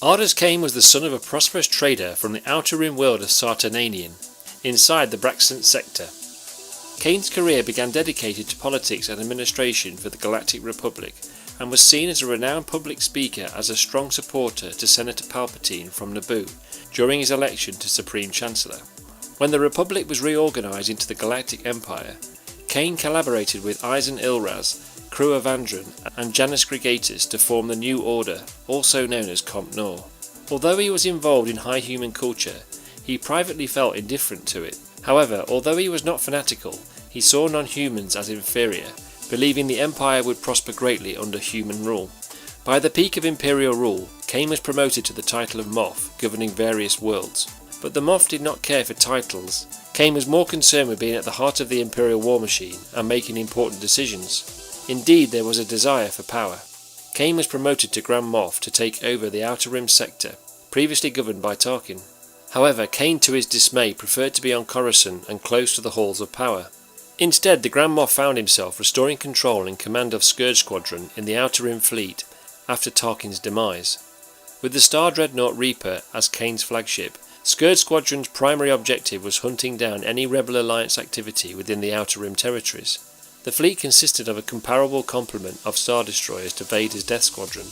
Ardus Kaine was the son of a prosperous trader from the outer rim world of Sartananian, inside the Braxant sector. Kaine's career began dedicated to politics and administration for the Galactic Republic, and was seen as a renowned public speaker as a strong supporter to Senator Palpatine from Naboo during his election to Supreme Chancellor. When the Republic was reorganized into the Galactic Empire, Kaine collaborated with Eisen Ilraz, Crew Avandran and Janus Grigatus to form the New Order, also known as Comp Nor. Although he was involved in high human culture, he privately felt indifferent to it. However, although he was not fanatical, he saw non-humans as inferior, believing the Empire would prosper greatly under human rule. By the peak of Imperial rule, Kaine was promoted to the title of Moff, governing various worlds. But the Moff did not care for titles. Kaine was more concerned with being at the heart of the Imperial war machine and making important decisions. Indeed, there was a desire for power. Kaine was promoted to Grand Moff to take over the Outer Rim sector, previously governed by Tarkin. However, Kaine, to his dismay, preferred to be on Coruscant and close to the halls of power. Instead, the Grand Moff found himself restoring control and command of Scourge Squadron in the Outer Rim fleet after Tarkin's demise. With the Star Dreadnought Reaper as Kaine's flagship, Scourge Squadron's primary objective was hunting down any Rebel Alliance activity within the Outer Rim territories. The fleet consisted of a comparable complement of Star Destroyers to Vader's Death Squadron.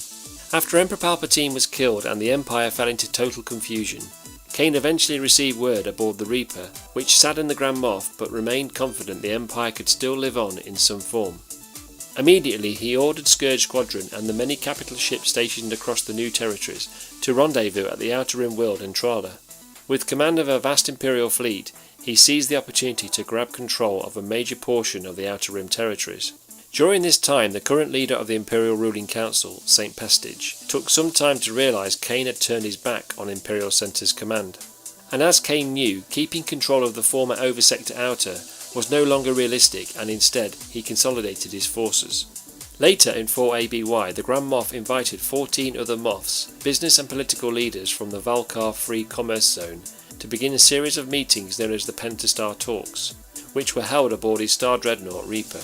After Emperor Palpatine was killed and the Empire fell into total confusion, Kaine eventually received word aboard the Reaper, which saddened the Grand Moff but remained confident the Empire could still live on in some form. Immediately he ordered Scourge Squadron and the many capital ships stationed across the new territories to rendezvous at the Outer Rim world Entrada. With command of a vast Imperial fleet, he seized the opportunity to grab control of a major portion of the Outer Rim territories. During this time, the current leader of the Imperial ruling council, St. Pestage, took some time to realise Kaine had turned his back on Imperial Centre's command. And as Kaine knew, keeping control of the former Oversector Outer was no longer realistic, and instead he consolidated his forces. Later in 4 ABY, the Grand Moff invited 14 other Moffs, business and political leaders from the Valkar Free Commerce Zone, to begin a series of meetings known as the Pentastar Talks, which were held aboard his Star Dreadnought Reaper.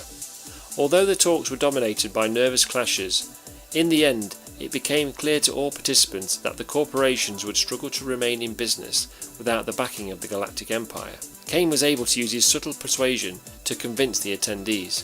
Although the talks were dominated by nervous clashes, in the end it became clear to all participants that the corporations would struggle to remain in business without the backing of the Galactic Empire. Kaine was able to use his subtle persuasion to convince the attendees.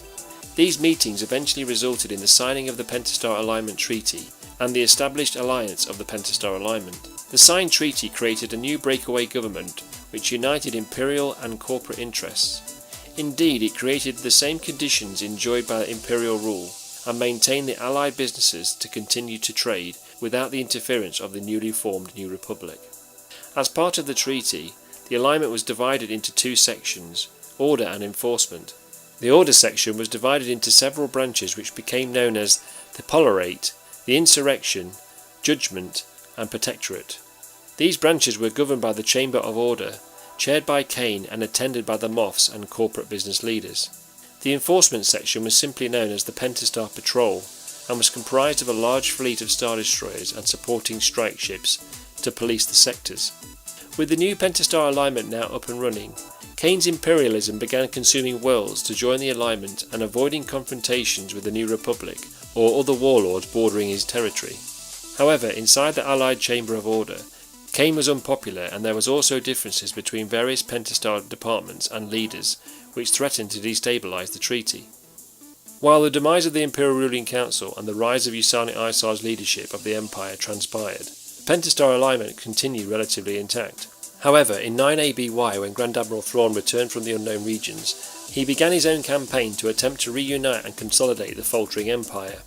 These meetings eventually resulted in the signing of the Pentastar Alignment Treaty and the established alliance of the Pentastar Alignment. The signed treaty created a new breakaway government which united imperial and corporate interests. Indeed, it created the same conditions enjoyed by Imperial rule and maintained the allied businesses to continue to trade without the interference of the newly formed New Republic. As part of the treaty, the alignment was divided into two sections, Order and Enforcement. The Order section was divided into several branches which became known as the Polerate, the Insurrection, Judgment and Protectorate. These branches were governed by the Chamber of Order, chaired by Kaine and attended by the Moffs and corporate business leaders. The Enforcement section was simply known as the Pentastar Patrol and was comprised of a large fleet of Star Destroyers and supporting strike ships to police the sectors. With the new Pentastar Alignment now up and running, Kaine's imperialism began consuming worlds to join the alignment and avoiding confrontations with the New Republic or other warlords bordering his territory. However, inside the Allied Chamber of Order, Kaine was unpopular, and there was also differences between various Pentastar departments and leaders which threatened to destabilise the treaty. While the demise of the Imperial ruling council and the rise of Ysanni Isar's leadership of the Empire transpired, the Pentastar Alignment continued relatively intact. However, in 9 ABY, when Grand Admiral Thrawn returned from the Unknown Regions, he began his own campaign to attempt to reunite and consolidate the faltering Empire.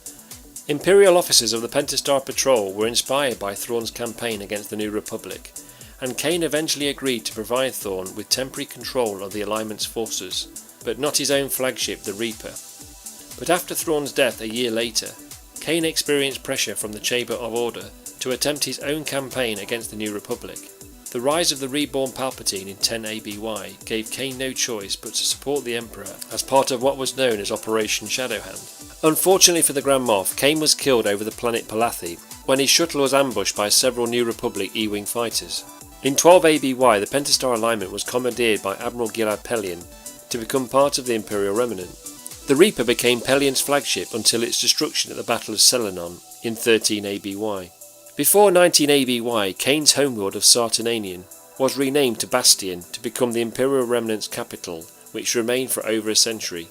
Imperial officers of the Pentastar Patrol were inspired by Thrawn's campaign against the New Republic, and Kaine eventually agreed to provide Thrawn with temporary control of the Alignment's forces, but not his own flagship, the Reaper. But after Thrawn's death a year later, Kaine experienced pressure from the Chamber of Order to attempt his own campaign against the New Republic. The rise of the reborn Palpatine in 10 ABY gave Kaine no choice but to support the Emperor as part of what was known as Operation Shadowhand. Unfortunately for the Grand Moff, Kaine was killed over the planet Palathi when his shuttle was ambushed by several New Republic E-Wing fighters. In 12 ABY, the Pentastar Alignment was commandeered by Admiral Gilad Pellaeon to become part of the Imperial Remnant. The Reaper became Pellaeon's flagship until its destruction at the Battle of Selenon in 13 ABY. Before 19 ABY, Kaine's homeworld of Sartananian was renamed to Bastion to become the Imperial Remnant's capital, which remained for over a century.